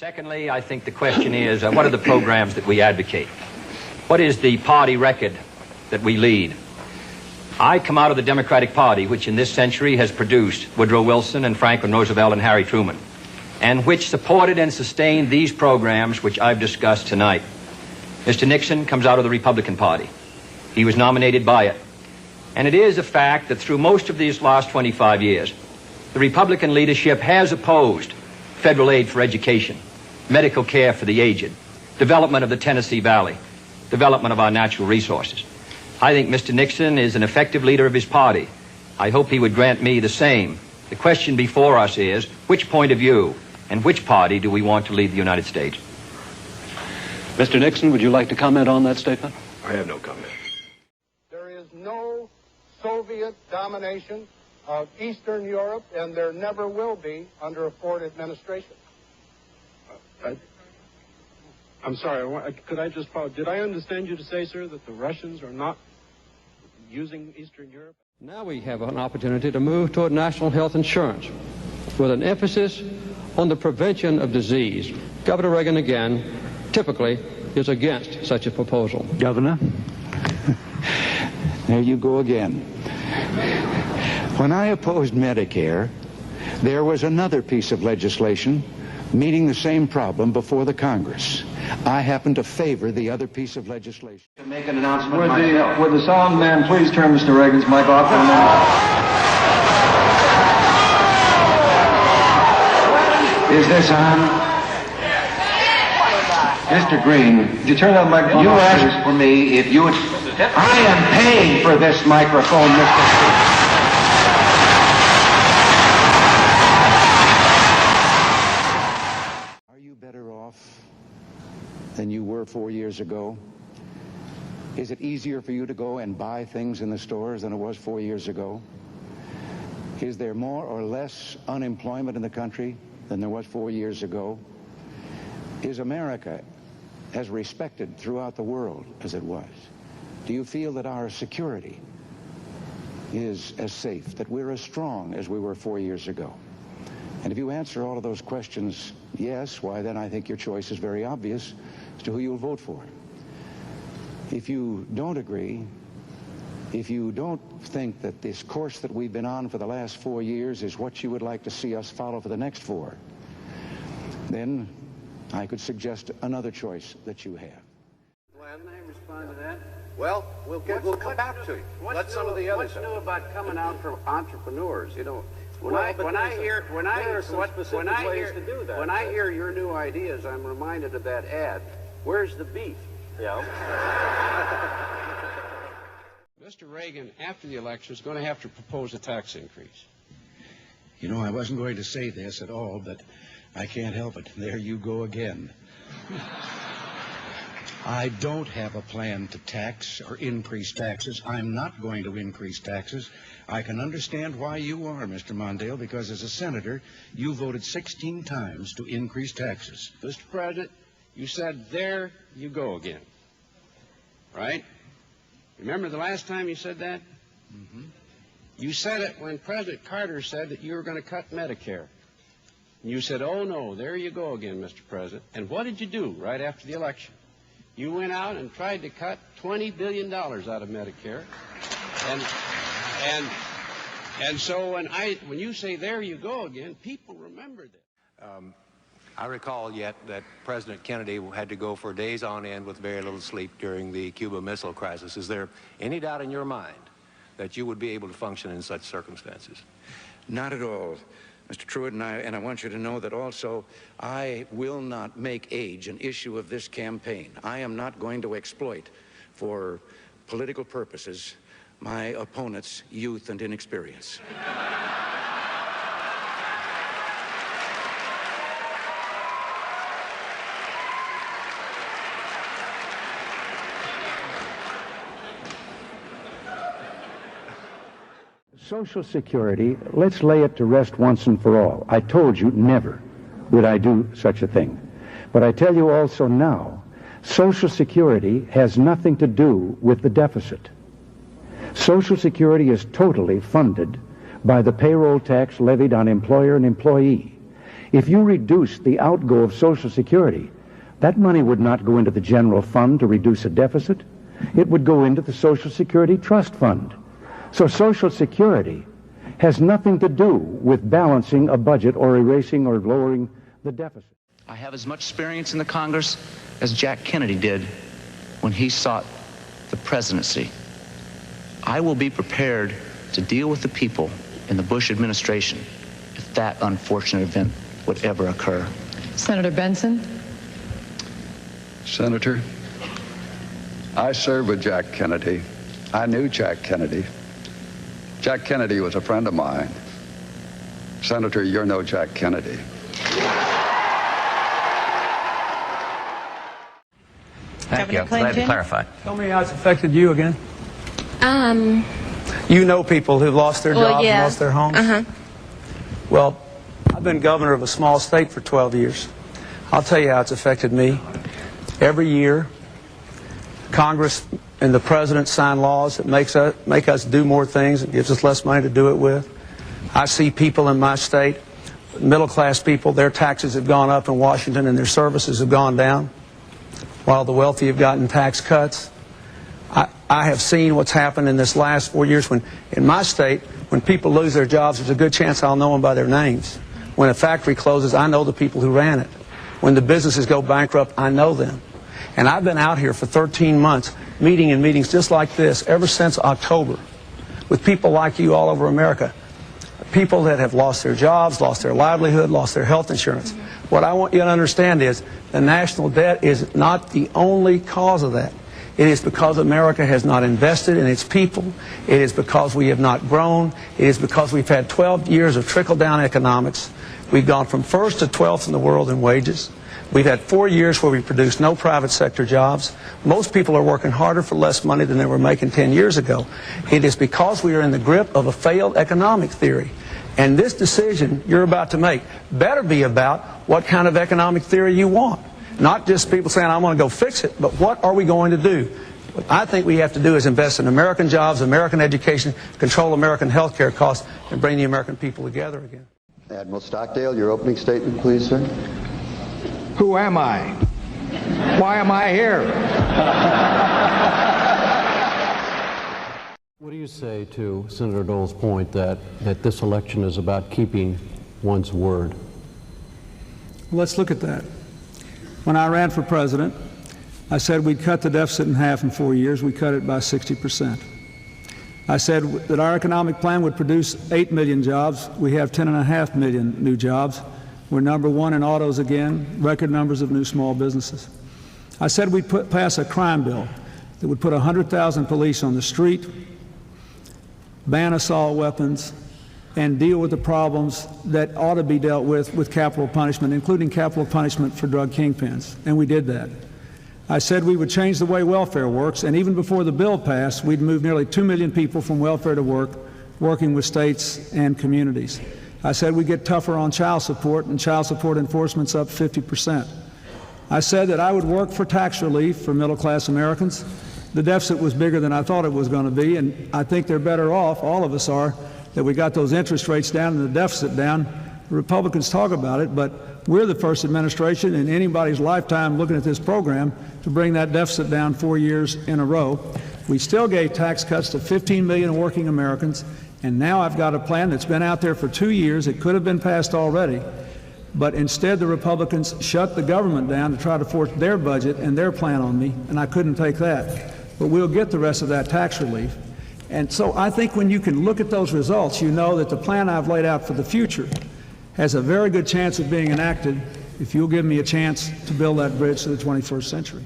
Secondly, I think the question is, what are the programs that we advocate? What is the party record that we lead? I come out of the Democratic Party, which in this century has produced Woodrow Wilson and Franklin Roosevelt and Harry Truman, and which supported and sustained these programs which I've discussed tonight. Mr. Nixon comes out of the Republican Party. He was nominated by it. And it is a fact that through most of these last 25 years, the Republican leadership has opposed federal aid for education, medical care for the aged, development of the Tennessee Valley, development of our natural resources. I think Mr. Nixon is an effective leader of his party. I hope he would grant me the same. The question before us is, which point of view and which party do we want to lead the United States? Mr. Nixon, would you like to comment on that statement? I have no comment. There is no Soviet domination of Eastern Europe, and there never will be under a Ford administration. I'm sorry, could I just follow? Did I understand you to say, sir, that the Russians are not using Eastern Europe? Now we have an opportunity to move toward national health insurance with an emphasis on the prevention of disease. Governor Reagan, again, typically is against such a proposal. Governor, there you go again. When I opposed Medicare, there was another piece of legislation meeting the same problem before the Congress. I happen to favor the other piece of legislation. To make an announcement would the sound man please turn Mr. Reagan's mic off for a minute? Is this on? Mr. Green, did you turn that microphone you off? asked for me if you would... I am paying for this microphone, Mr. Green. Than you were 4 years ago? Is it easier for you to go and buy things in the stores than it was 4 years ago? Is there more or less unemployment in the country than there was 4 years ago? Is America as respected throughout the world as it was? Do you feel that our security is as safe, that we're as strong as we were 4 years ago? And if you answer all of those questions yes, why then I think your choice is very obvious as to who you'll vote for. If you don't agree, if you don't think that this course that we've been on for the last 4 years is what you would like to see us follow for the next 4, then I could suggest another choice that you have. Glenn, may I respond to that? Well, we'll come back to you. Let some of the others. What's new about coming out for entrepreneurs? You know, when I hear your new ideas, I'm reminded of that ad. Where's the beef? Yeah. Mr. Reagan, after the election, is going to have to propose a tax increase. You know, I wasn't going to say this at all, but I can't help it. There you go again. I don't have a plan to tax or increase taxes. I'm not going to increase taxes. I can understand why you are, Mr. Mondale, because as a senator, you voted 16 times to increase taxes. Mr. President, you said, there you go again. Right? Remember the last time you said that? Mm-hmm. You said it when President Carter said that you were going to cut Medicare. And you said, oh, no, there you go again, Mr. President. And what did you do right after the election? You went out and tried to cut $20 billion out of Medicare. And so when you say there you go again, people remember that. I recall yet that President Kennedy had to go for days on end with very little sleep during the Cuba Missile Crisis. Is there any doubt in your mind that you would be able to function in such circumstances? Not at all, Mr. Truitt, and I want you to know that also I will not make age an issue of this campaign. I am not going to exploit for political purposes my opponent's youth and inexperience. Social Security, let's lay it to rest once and for all. I told you never would I do such a thing. But I tell you also now, Social Security has nothing to do with the deficit. Social Security is totally funded by the payroll tax levied on employer and employee. If you reduce the outgo of Social Security, that money would not go into the general fund to reduce a deficit. It would go into the Social Security Trust Fund. So Social Security has nothing to do with balancing a budget or erasing or lowering the deficit. I have as much experience in the Congress as Jack Kennedy did when he sought the presidency. I will be prepared to deal with the people in the Bush administration if that unfortunate event would ever occur. Senator Bentsen. Senator, I served with Jack Kennedy. I knew Jack Kennedy. Jack Kennedy was a friend of mine. Senator, you're no Jack Kennedy. Thank you. Glad to clarify. Tell me how it's affected you again. You know people who've lost their jobs and lost their homes? Well, I've been governor of a small state for 12 years. I'll tell you how it's affected me. Every year, Congress and the President sign laws that make us do more things and gives us less money to do it with. I see people in my state, middle-class people, their taxes have gone up in Washington and their services have gone down, while the wealthy have gotten tax cuts. I have seen what's happened in this last 4 years when, in my state, when people lose their jobs, there's a good chance I'll know them by their names. When a factory closes, I know the people who ran it. When the businesses go bankrupt, I know them. And I've been out here for 13 months, meeting in meetings just like this, ever since October, with people like you all over America. People that have lost their jobs, lost their livelihood, lost their health insurance. What I want you to understand is the national debt is not the only cause of that. It is because America has not invested in its people. It is because we have not grown. It is because we've had 12 years of trickle-down economics. We've gone from 1st to 12th in the world in wages. We've had 4 years where we produced no private sector jobs. Most people are working harder for less money than they were making 10 years ago. It is because we are in the grip of a failed economic theory. And this decision you're about to make better be about what kind of economic theory you want. Not just people saying, I want to go fix it, but what are we going to do? What I think we have to do is invest in American jobs, American education, control American health care costs, and bring the American people together again. Admiral Stockdale, your opening statement, please, sir. Who am I? Why am I here? What do you say to Senator Dole's point that this election is about keeping one's word? Let's look at that. When I ran for president, I said we'd cut the deficit in half in 4 years. We cut it by 60%. I said that our economic plan would produce 8 million jobs. We have 10.5 million new jobs. We're number one in autos again, record numbers of new small businesses. I said we'd pass a crime bill that would put 100,000 police on the street, ban assault weapons, and deal with the problems that ought to be dealt with capital punishment, including capital punishment for drug kingpins, and we did that. I said we would change the way welfare works, and even before the bill passed, we'd move nearly 2 million people from welfare to work, working with states and communities. I said we'd get tougher on child support, and child support enforcement's up 50%. I said that I would work for tax relief for middle-class Americans. The deficit was bigger than I thought it was going to be, and I think they're better off, all of us are, that we got those interest rates down and the deficit down. The Republicans talk about it, but we're the first administration in anybody's lifetime looking at this program to bring that deficit down 4 years in a row. We still gave tax cuts to 15 million working Americans, and now I've got a plan that's been out there for 2 years. It could have been passed already, but instead the Republicans shut the government down to try to force their budget and their plan on me, and I couldn't take that. But we'll get the rest of that tax relief. And so I think when you can look at those results, you know that the plan I've laid out for the future has a very good chance of being enacted if you'll give me a chance to build that bridge to the 21st century.